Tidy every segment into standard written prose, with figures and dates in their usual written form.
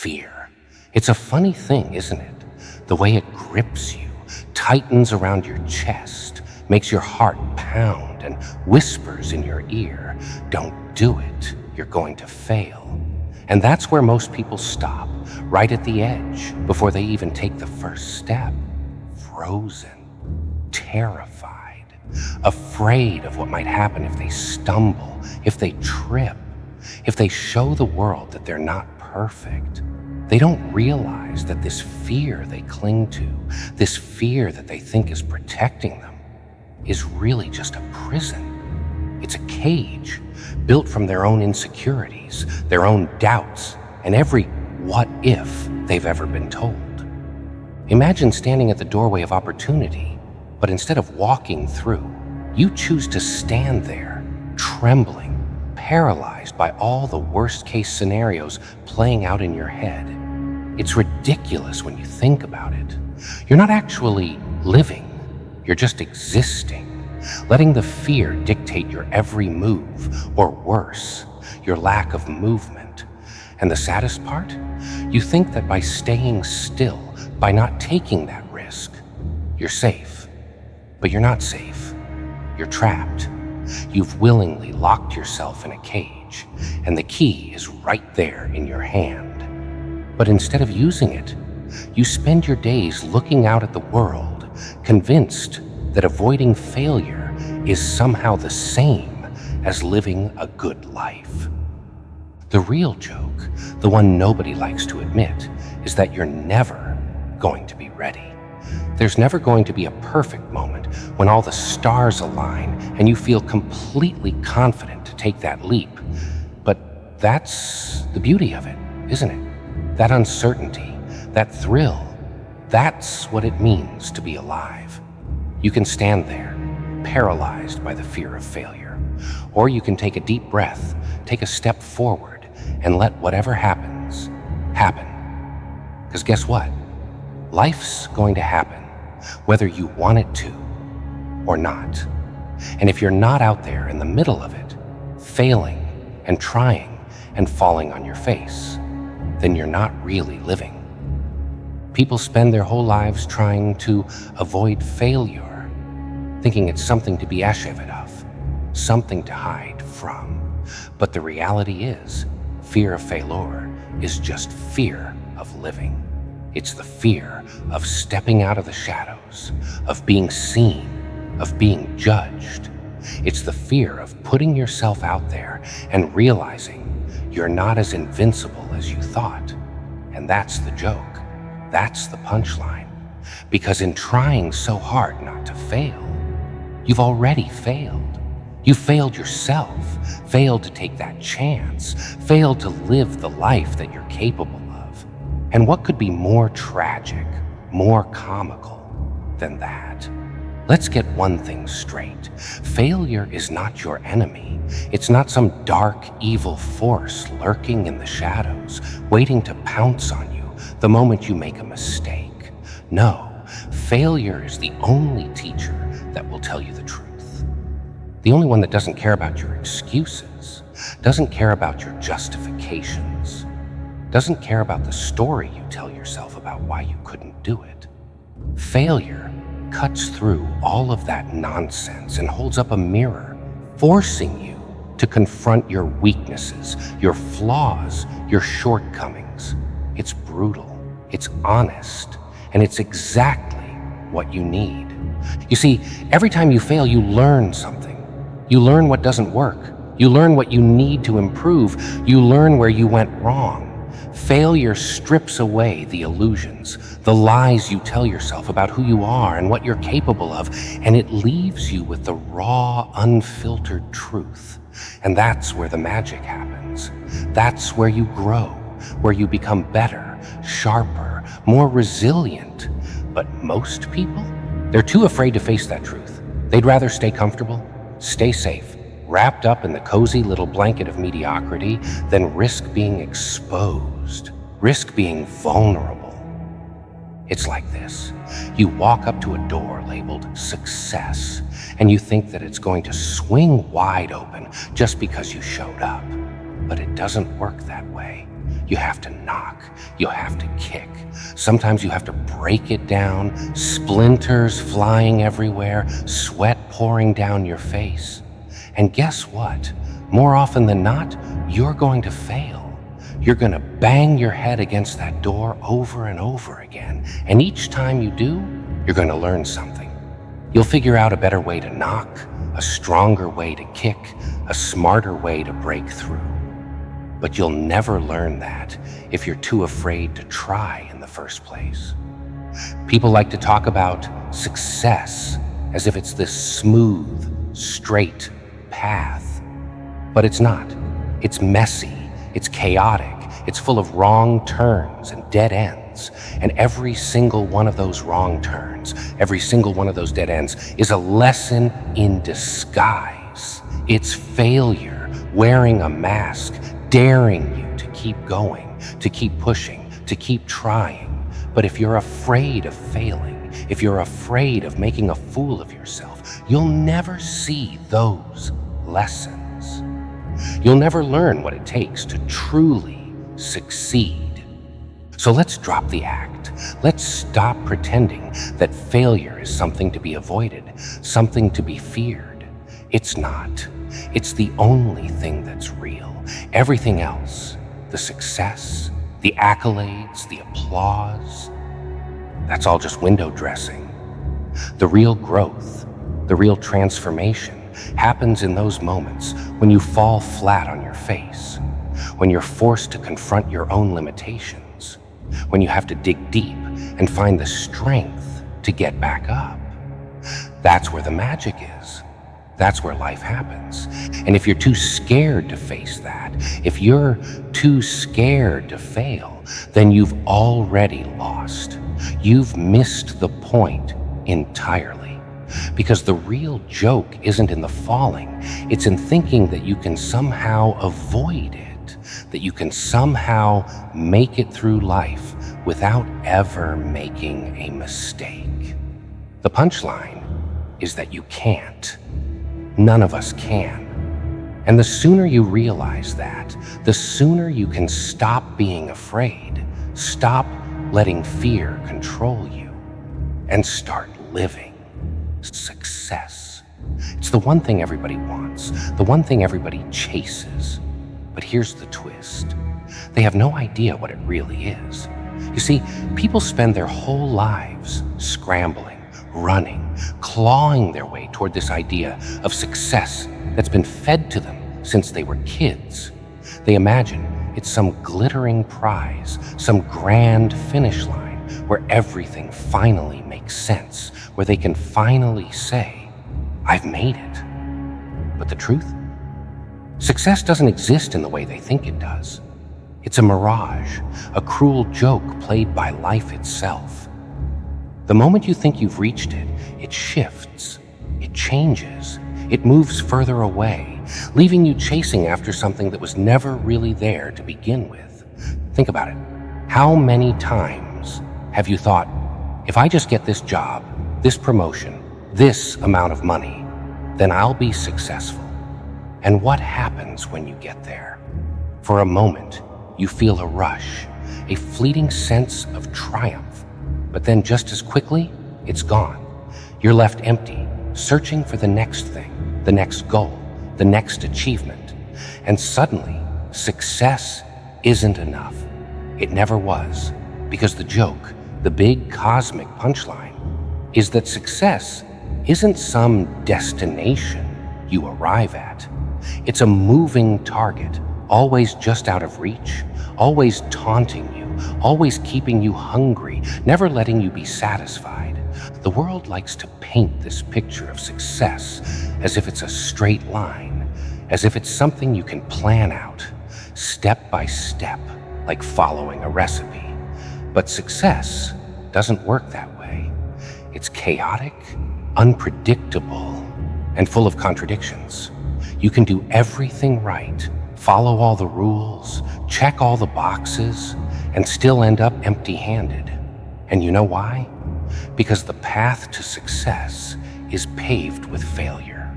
fear. It's a funny thing, isn't it? The way it grips you, tightens around your chest, makes your heart pound, and whispers in your ear, "Don't do it, you're going to fail." And that's where most people stop, right at the edge, before they even take the first step. Frozen, terrified, afraid of what might happen if they stumble, if they trip, if they show the world that they're not perfect. They don't realize that this fear they cling to, this fear that they think is protecting them, is really just a prison. It's a cage built from their own insecurities, their own doubts, and every what if they've ever been told. Imagine standing at the doorway of opportunity, but instead of walking through, you choose to stand there, trembling, paralyzed by all the worst-case scenarios playing out in your head. It's ridiculous when you think about it. You're not actually living, you're just existing, letting the fear dictate your every move, or worse, your lack of movement. And the saddest part? You think that by staying still, by not taking that risk, you're safe. But you're not safe. You're trapped. You've willingly locked yourself in a cage, and the key is right there in your hand. But instead of using it, you spend your days looking out at the world, convinced that avoiding failure is somehow the same as living a good life. The real joke, the one nobody likes to admit, is that you're never going to be ready. There's never going to be a perfect moment when all the stars align and you feel completely confident to take that leap. But that's the beauty of it, isn't it? That uncertainty, that thrill, that's what it means to be alive. You can stand there, paralyzed by the fear of failure, or you can take a deep breath, take a step forward, and let whatever happens, happen. Because guess what? Life's going to happen, whether you want it to or not. And if you're not out there in the middle of it, failing and trying and falling on your face, then you're not really living. People spend their whole lives trying to avoid failure, thinking it's something to be ashamed of, something to hide from. But the reality is, fear of failure is just fear of living. It's the fear of stepping out of the shadows, of being seen, of being judged. It's the fear of putting yourself out there and realizing you're not as invincible as you thought. And that's the joke. That's the punchline. Because in trying so hard not to fail, you've already failed. You failed yourself, failed to take that chance, failed to live the life that you're capable of. And what could be more tragic, more comical than that? Let's get one thing straight. Failure is not your enemy. It's not some dark, evil force lurking in the shadows, waiting to pounce on you the moment you make a mistake. No, failure is the only teacher that will tell you the truth. The only one that doesn't care about your excuses, doesn't care about your justifications, doesn't care about the story you tell yourself about why you couldn't do it. Failure cuts through all of that nonsense and holds up a mirror, forcing you to confront your weaknesses, your flaws, your shortcomings. It's brutal, it's honest, and it's exactly what you need. You see, every time you fail, you learn something. You learn what doesn't work. You learn what you need to improve. You learn where you went wrong. Failure strips away the illusions, the lies you tell yourself about who you are and what you're capable of, and it leaves you with the raw, unfiltered truth. And that's where the magic happens. That's where you grow, where you become better, sharper, more resilient. But most people, they're too afraid to face that truth. They'd rather stay comfortable, stay safe, wrapped up in the cozy little blanket of mediocrity, than risk being exposed, risk being vulnerable. It's like this. You walk up to a door labeled success, and you think that it's going to swing wide open just because you showed up. But it doesn't work that way. You have to knock. You have to kick. Sometimes you have to break it down, splinters flying everywhere, sweat pouring down your face. And guess what? More often than not, you're going to fail. You're going to bang your head against that door over and over again. And each time you do, you're going to learn something. You'll figure out a better way to knock, a stronger way to kick, a smarter way to break through. But you'll never learn that if you're too afraid to try in the first place. People like to talk about success as if it's this smooth, straight path. But it's not. It's messy. It's chaotic. It's full of wrong turns and dead ends. And every single one of those wrong turns, every single one of those dead ends is a lesson in disguise. It's failure wearing a mask, daring you to keep going, to keep pushing, to keep trying. But if you're afraid of failing, if you're afraid of making a fool of yourself, you'll never see those lessons. You'll never learn what it takes to truly succeed. So let's drop the act. Let's stop pretending that failure is something to be avoided, something to be feared. It's not. It's the only thing that's real. Everything else, the success, the accolades, the applause, that's all just window dressing. The real growth, the real transformation happens in those moments when you fall flat on your face, when you're forced to confront your own limitations, when you have to dig deep and find the strength to get back up. That's where the magic is. That's where life happens. And if you're too scared to face that, if you're too scared to fail, then you've already lost. You've missed the point entirely. Because the real joke isn't in the falling, it's in thinking that you can somehow avoid it, that you can somehow make it through life without ever making a mistake. The punchline is that you can't. None of us can. And the sooner you realize that, the sooner you can stop being afraid, stop letting fear control you, and start living. Success. It's the one thing everybody wants, the one thing everybody chases. But here's the twist. They have no idea what it really is. You see, people spend their whole lives scrambling, running, clawing their way toward this idea of success that's been fed to them since they were kids. They imagine it's some glittering prize, some grand finish line where everything finally makes sense, where they can finally say, I've made it. But the truth? Success doesn't exist in the way they think it does. It's a mirage, a cruel joke played by life itself. The moment you think you've reached it, it shifts, it changes, it moves further away, leaving you chasing after something that was never really there to begin with. Think about it. How many times have you thought, if I just get this job, this promotion, this amount of money, then I'll be successful? And what happens when you get there? For a moment, you feel a rush, a fleeting sense of triumph, but then just as quickly, it's gone. You're left empty, searching for the next thing, the next goal, the next achievement. And suddenly, success isn't enough. It never was, because the joke, the big cosmic punchline, is that success isn't some destination you arrive at. It's a moving target, always just out of reach, always taunting you, always keeping you hungry, never letting you be satisfied. The world likes to paint this picture of success as if it's a straight line, as if it's something you can plan out, step by step, like following a recipe. But success doesn't work that way. It's chaotic, unpredictable, and full of contradictions. You can do everything right, follow all the rules, check all the boxes, and still end up empty-handed. And you know why? Because the path to success is paved with failure.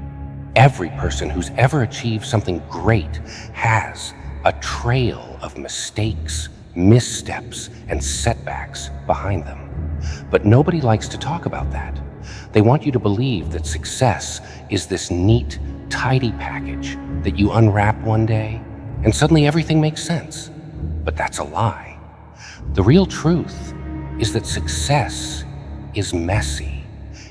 Every person who's ever achieved something great has a trail of mistakes, missteps, and setbacks behind them. But nobody likes to talk about that. They want you to believe that success is this neat, tidy package that you unwrap one day and suddenly everything makes sense. But that's a lie. The real truth is that success is messy.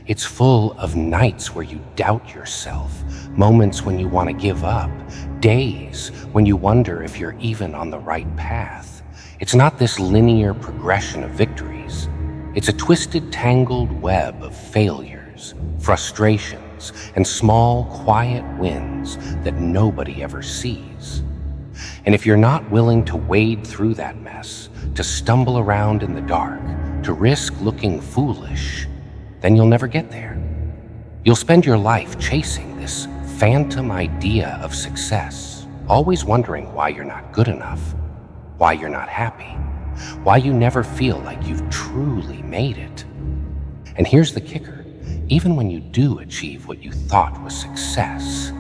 It's full of nights where you doubt yourself, moments when you want to give up, days when you wonder if you're even on the right path. It's not this linear progression of victories. It's a twisted, tangled web of failures, frustrations, and small, quiet wins that nobody ever sees. And if you're not willing to wade through that mess, to stumble around in the dark, to risk looking foolish, then you'll never get there. You'll spend your life chasing this phantom idea of success, always wondering why you're not good enough, why you're not happy, why you never feel like you've truly made it. And here's the kicker. Even when you do achieve what you thought was success,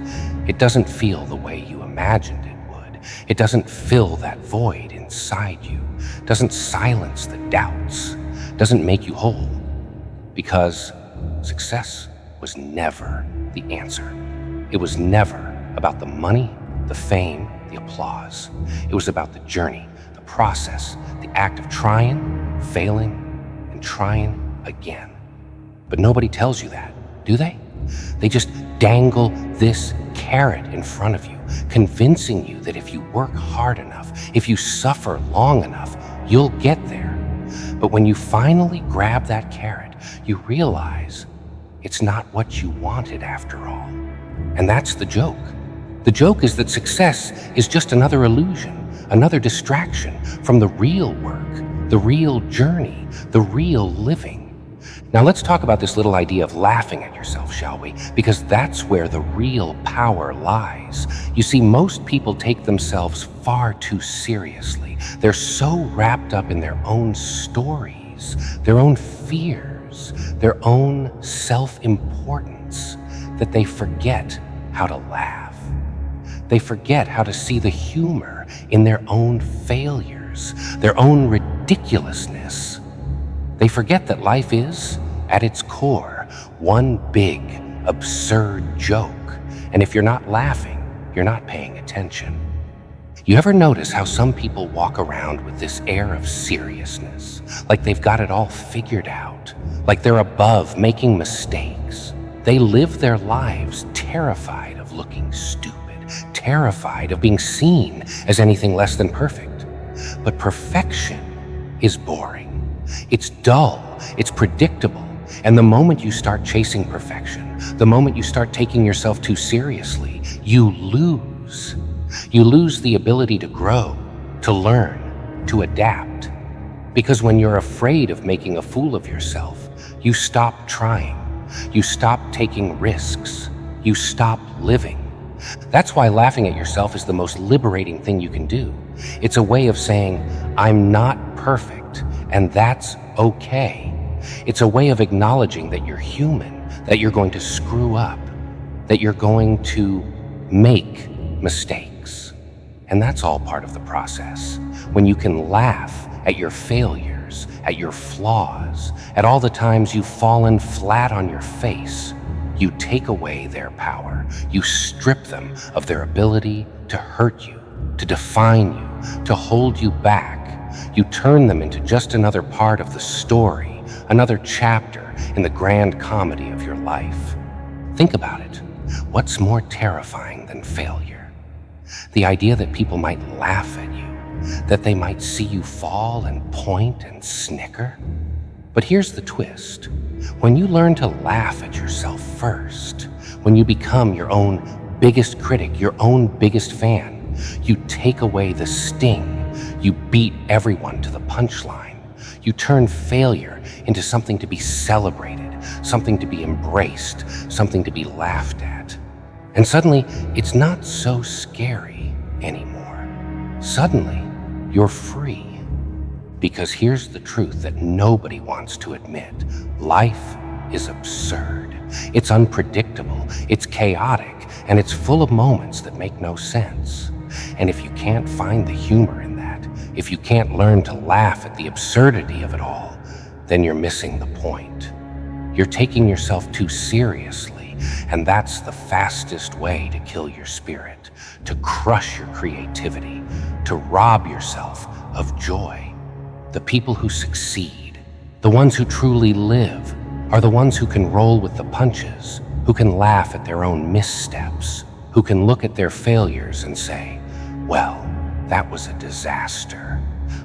it doesn't feel the way you imagined it would. It doesn't fill that void inside you, doesn't silence the doubts, doesn't make you whole. Because success was never the answer. It was never about the money, the fame, the applause. It was about the journey, the process, the act of trying, failing, and trying again. But nobody tells you that, do they? They just dangle this carrot in front of you, convincing you that if you work hard enough, if you suffer long enough, you'll get there. But when you finally grab that carrot, you realize it's not what you wanted after all. And that's the joke. The joke is that success is just another illusion, another distraction from the real work, the real journey, the real living. Now let's talk about this little idea of laughing at yourself, shall we? Because that's where the real power lies. You see, most people take themselves far too seriously. They're so wrapped up in their own stories, their own fears, their own self-importance, that they forget how to laugh. They forget how to see the humor in their own failures, their own ridiculousness. They forget that life is, at its core, one big, absurd joke. And if you're not laughing, you're not paying attention. You ever notice how some people walk around with this air of seriousness, like they've got it all figured out, like they're above making mistakes? They live their lives terrified of looking stupid, terrified of being seen as anything less than perfect. But perfection is boring. It's dull, it's predictable, and the moment you start chasing perfection, the moment you start taking yourself too seriously, you lose. You lose the ability to grow, to learn, to adapt. Because when you're afraid of making a fool of yourself, you stop trying, you stop taking risks, you stop living. That's why laughing at yourself is the most liberating thing you can do. It's a way of saying, I'm not perfect, and that's okay. It's a way of acknowledging that you're human, that you're going to screw up, that you're going to make mistakes. And that's all part of the process. When you can laugh at your failures, at your flaws, at all the times you've fallen flat on your face, you take away their power. You strip them of their ability to hurt you, to define you, to hold you back. You turn them into just another part of the story, another chapter in the grand comedy of your life. Think about it. What's more terrifying than failure? The idea that people might laugh at you, that they might see you fall and point and snicker. But here's the twist. When you learn to laugh at yourself first, when you become your own biggest critic, your own biggest fan, you take away the sting. You beat everyone to the punchline. You turn failure into something to be celebrated, something to be embraced, something to be laughed at. And suddenly, it's not so scary anymore. Suddenly, you're free. Because here's the truth that nobody wants to admit. Life is absurd. It's unpredictable. It's chaotic. And it's full of moments that make no sense. And if you can't find the humor in that, If you can't learn to laugh at the absurdity of it all, then you're missing the point. You're taking yourself too seriously, and that's the fastest way to kill your spirit, to crush your creativity, to rob yourself of joy. The people who succeed, the ones who truly live, are the ones who can roll with the punches, who can laugh at their own missteps, who can look at their failures and say, well, that was a disaster.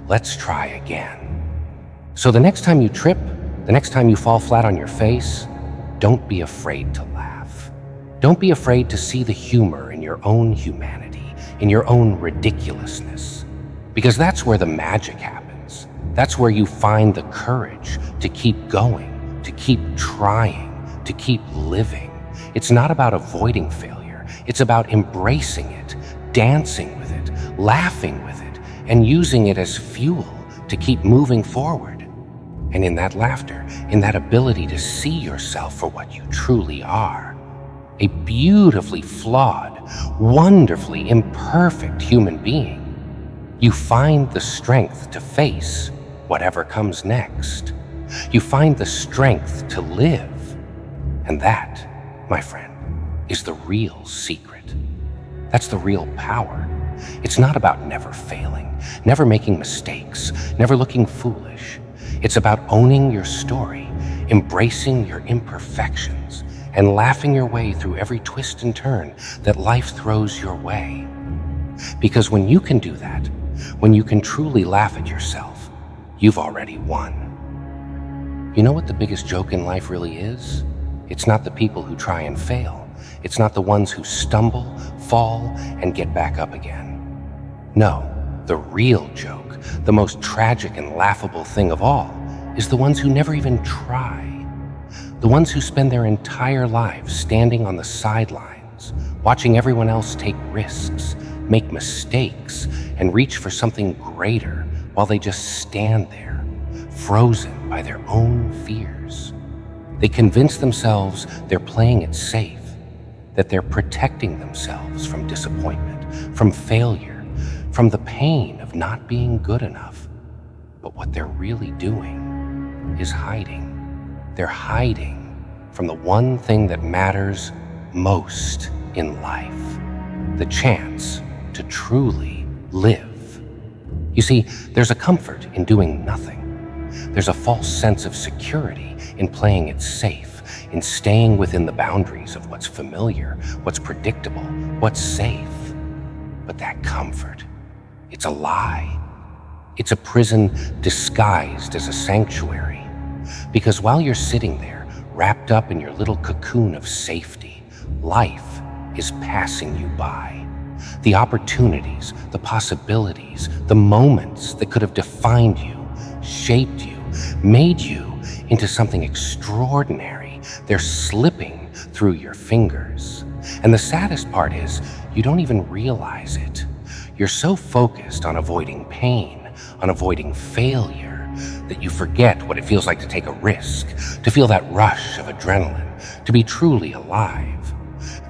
Let's try again. So the next time you trip, the next time you fall flat on your face, don't be afraid to laugh. Don't be afraid to see the humor in your own humanity, in your own ridiculousness, because that's where the magic happens. That's where you find the courage to keep going, to keep trying, to keep living. It's not about avoiding failure. It's about embracing it, dancing with it, laughing with it, and using it as fuel to keep moving forward. And in that laughter, in that ability to see yourself for what you truly are, a beautifully flawed, wonderfully imperfect human being, you find the strength to face whatever comes next. You find the strength to live. And that, my friend, is the real secret. That's the real power. It's not about never failing, never making mistakes, never looking foolish. It's about owning your story, embracing your imperfections, and laughing your way through every twist and turn that life throws your way. Because when you can do that, when you can truly laugh at yourself, you've already won. You know what the biggest joke in life really is? It's not the people who try and fail. It's not the ones who stumble, fall, and get back up again. No, the real joke, the most tragic and laughable thing of all, is the ones who never even try. The ones who spend their entire lives standing on the sidelines, watching everyone else take risks, make mistakes, and reach for something greater while they just stand there, frozen by their own fears. They convince themselves they're playing it safe, that they're protecting themselves from disappointment, from failure, from the pain of not being good enough. But what they're really doing is hiding. They're hiding from the one thing that matters most in life, the chance to truly live. You see, there's a comfort in doing nothing. There's a false sense of security in playing it safe, in staying within the boundaries of what's familiar, what's predictable, what's safe. But that comfort, it's a lie. It's a prison disguised as a sanctuary. Because while you're sitting there, wrapped up in your little cocoon of safety, life is passing you by. The opportunities, the possibilities, the moments that could have defined you, shaped you, made you into something extraordinary, they're slipping through your fingers. And the saddest part is, you don't even realize it. You're so focused on avoiding pain, on avoiding failure, that you forget what it feels like to take a risk, to feel that rush of adrenaline, to be truly alive.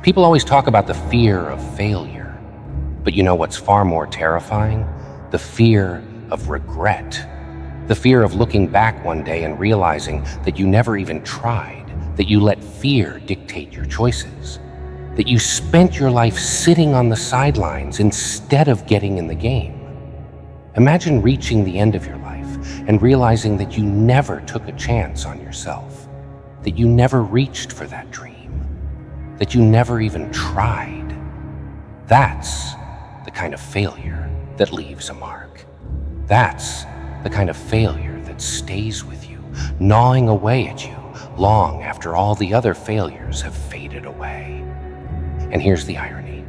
People always talk about the fear of failure, but you know what's far more terrifying? The fear of regret. The fear of looking back one day and realizing that you never even tried, that you let fear dictate your choices, that you spent your life sitting on the sidelines instead of getting in the game. Imagine reaching the end of your life and realizing that you never took a chance on yourself, that you never reached for that dream, that you never even tried. That's the kind of failure that leaves a mark. That's the kind of failure that stays with you, gnawing away at you long after all the other failures have faded away. And here's the irony.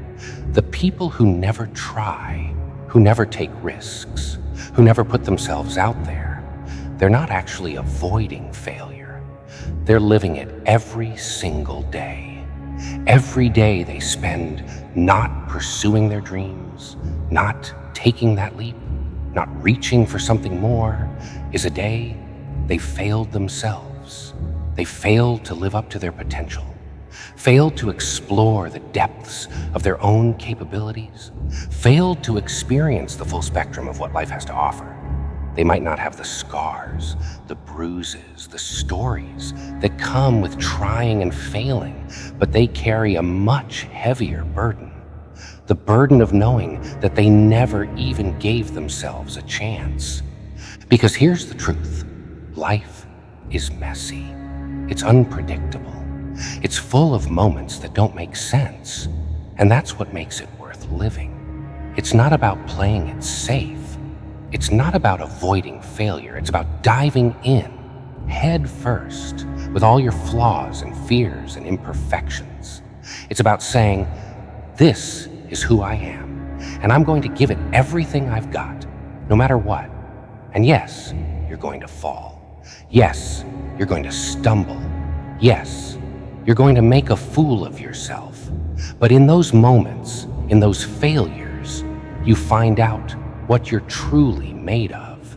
The people who never try, who never take risks, who never put themselves out there, they're not actually avoiding failure. They're living it every single day. Every day they spend not pursuing their dreams, not taking that leap, not reaching for something more, is a day they failed themselves. They failed to live up to their potential. failed to explore the depths of their own capabilities, failed to experience the full spectrum of what life has to offer. They might not have the scars, the bruises, the stories that come with trying and failing, but they carry a much heavier burden. The burden of knowing that they never even gave themselves a chance. Because here's the truth. Life is messy. It's unpredictable. It's full of moments that don't make sense. And that's what makes it worth living. It's not about playing it safe. It's not about avoiding failure. It's about diving in, head first, with all your flaws and fears and imperfections. It's about saying, this is who I am, and I'm going to give it everything I've got, no matter what. And yes, you're going to fall. Yes, you're going to stumble. Yes, you're going to make a fool of yourself. But in those moments, in those failures, you find out what you're truly made of.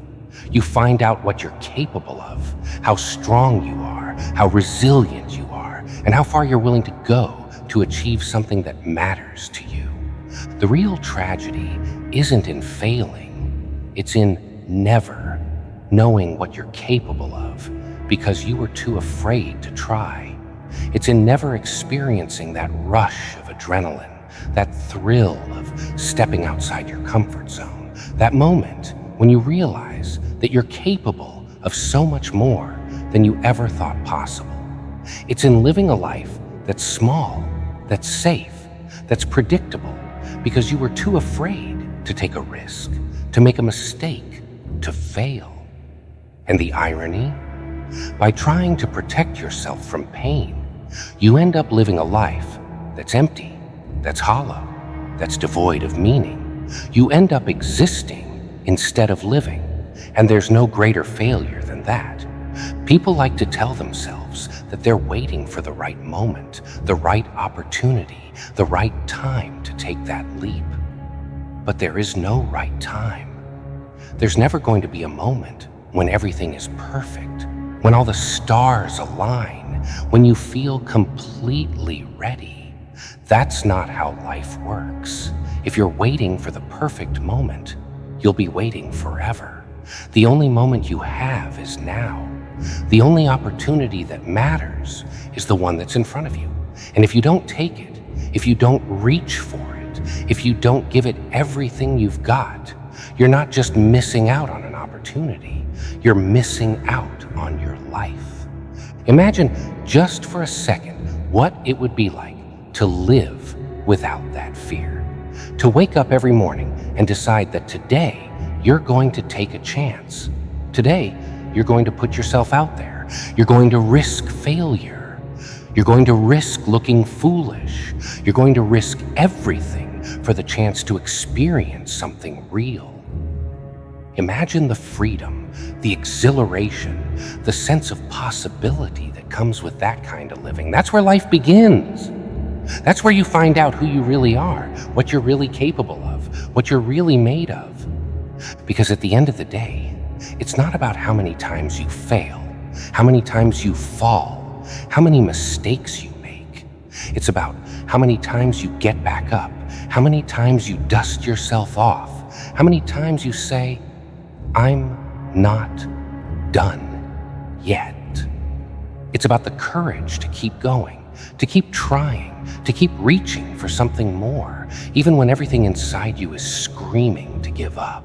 You find out what you're capable of, how strong you are, how resilient you are, and how far you're willing to go to achieve something that matters to you. The real tragedy isn't in failing, it's in never knowing what you're capable of because you were too afraid to try. It's in never experiencing that rush of adrenaline, that thrill of stepping outside your comfort zone. That moment when you realize that you're capable of so much more than you ever thought possible. It's in living a life that's small, that's safe, that's predictable, because you were too afraid to take a risk, to make a mistake, to fail. And the irony? By trying to protect yourself from pain, you end up living a life that's empty, that's hollow, that's devoid of meaning. You end up existing instead of living, and there's no greater failure than that. People like to tell themselves that they're waiting for the right moment, the right opportunity, the right time to take that leap. But there is no right time. There's never going to be a moment when everything is perfect, when all the stars align, when you feel completely ready. That's not how life works. If you're waiting for the perfect moment, you'll be waiting forever. The only moment you have is now. The only opportunity that matters is the one that's in front of you. And if you don't take it, if you don't reach for it, if you don't give it everything you've got, you're not just missing out on an opportunity, you're missing out on your life. Imagine just for a second what it would be like to live without that fear. To wake up every morning and decide that today you're going to take a chance. Today, you're going to put yourself out there. You're going to risk failure. You're going to risk looking foolish. You're going to risk everything for the chance to experience something real. Imagine the freedom, the exhilaration, the sense of possibility that comes with that kind of living. That's where life begins. That's where you find out who you really are, what you're really capable of, what you're really made of. Because at the end of the day, it's not about how many times you fail, how many times you fall, how many mistakes you make. It's about how many times you get back up, how many times you dust yourself off, how many times you say, I'm not done yet. It's about the courage to keep going, to keep trying, to keep reaching for something more, even when everything inside you is screaming to give up.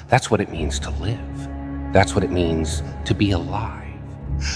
That's what it means to live. That's what it means to be alive.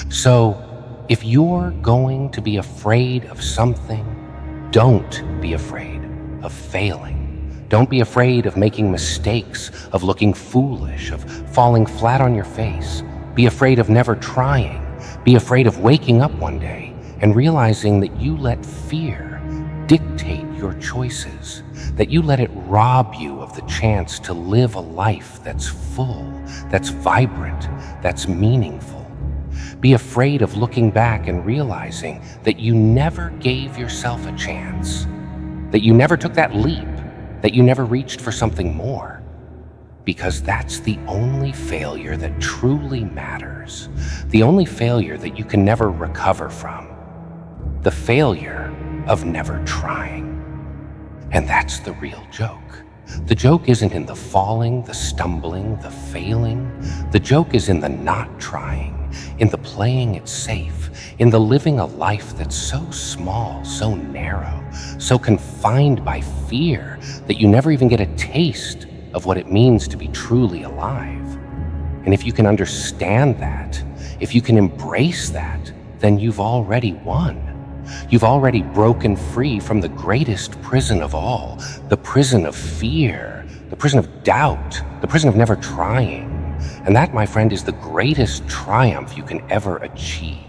So, if you're going to be afraid of something, don't be afraid of failing. Don't be afraid of making mistakes, of looking foolish, of falling flat on your face. Be afraid of never trying. Be afraid of waking up one day and realizing that you let fear dictate your choices, that you let it rob you of the chance to live a life that's full, that's vibrant, that's meaningful. Be afraid of looking back and realizing that you never gave yourself a chance, that you never took that leap, that you never reached for something more, because that's the only failure that truly matters, the only failure that you can never recover from. the failure of never trying. And that's the real joke. The joke isn't in the falling, the stumbling, the failing. The joke is in the not trying, in the playing it safe, in the living a life that's so small, so narrow, so confined by fear that you never even get a taste of what it means to be truly alive. And if you can understand that, if you can embrace that, then you've already won. You've already broken free from the greatest prison of all, the prison of fear, the prison of doubt, the prison of never trying. And that, my friend, is the greatest triumph you can ever achieve.